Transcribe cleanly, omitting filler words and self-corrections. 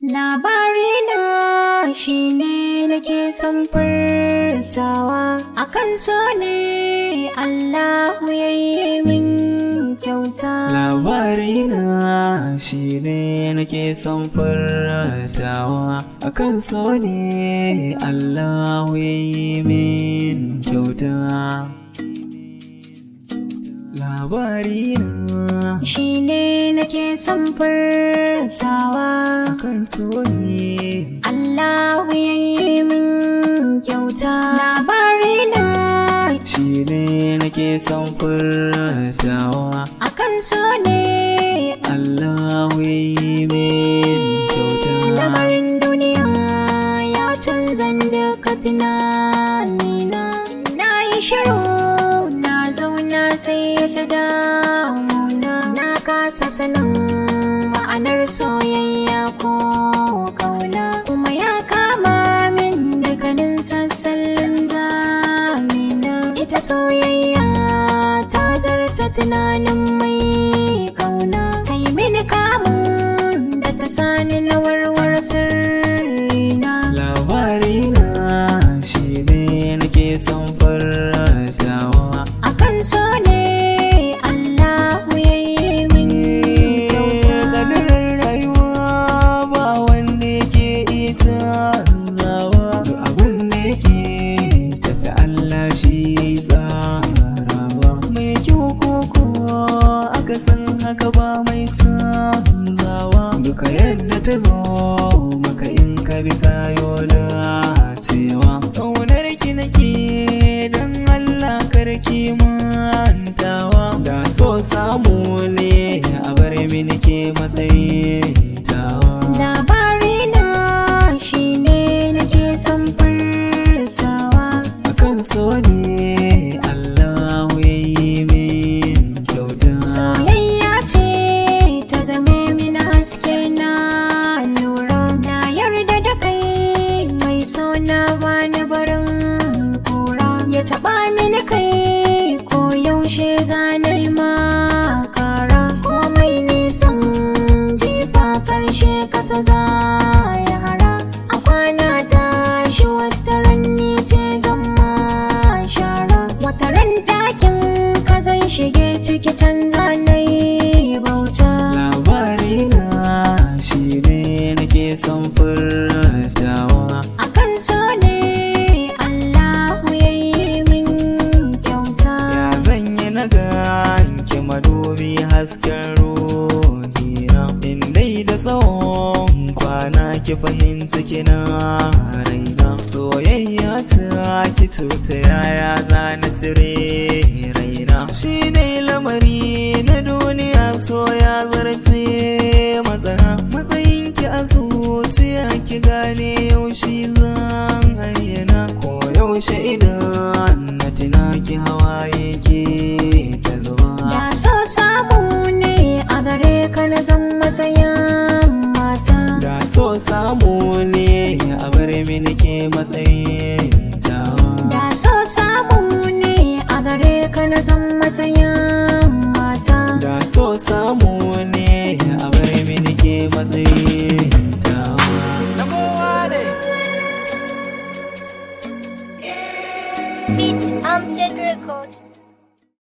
Labarina shi ne nake son furtawa, akan so ne Allahu ya yi min kyauta. Labarina shi ne nake son furtawa, akan so ne Allahu ya yi min kyauta. Labarina shi ne nake son furtawa, akan so ne Allahu ya yi min kyauta. Labarina shi ne nake son furtawa, akan so ne Allahu ya yi min kyauta. lamarin duniya ya canza duka tunanina, na yi shiru na zauna sai ta damuna, na kasa sanin ma'anar soyayya ko kauna, kuma ya kama min dukkanin sassan zamina. Ita soyayya ta zarta tunanin mai kauna, ta yi mini kamun da ta sani na warware sirrina. Labarina shi ne nake son furtawa, Akan so ne Allahu ya yi min kyauta. Kadarar rayuwa ba wanda yake ita zawa, duk abin da yake tafi Allah shi tsarawa. Mai kyau ko aka san haka ba mai canzawa, duka yadda ta zo maka in ka bi kayo dacewa. Ƙaunar ki nake don Allah karki mantawa, da so samu ne a bar mini ke matsayin tawa. Labarina shi ne nake son furtawa, Akan so ne Allahu ya yi min kyauta. soyayya ce ta zame min haske na lura, na yarda da kai mai sona bani barin kura, ya taɓa mini kai ko yaushe zanai makara, komai nisan jifa karshe kasa za ya hara, a kwana tashi wata ranni ce zama shara, wata ran ɗakin ka zan shige ciki canza na yi bauta. Labarina shi ne nake son furtawa, Akan so ne Allahu ya yi min kyauta. ya zan yi na ganki madubi hasken ruhina, in dai da tsawon kwana ki fahimci kina raina. Soyayya ta ki tuta yaya za na cire raina, shi ne lamari na duniya, so ya zarce matsara. Matsayin ki a zuciya ki gane yaushe zan ayyana, ko yaushe idan na tina ki hawaye ke ta zuba. Da so samu ne a gare ka na zan matsayin mata, Da so samu ne a bar mini ke matsayin tawa. da so samu ne a gare ka na zan matsayin mata. Da so samu ne a bar mini ke matsayin tawa. Na kowa ne. Beat Amjad Records.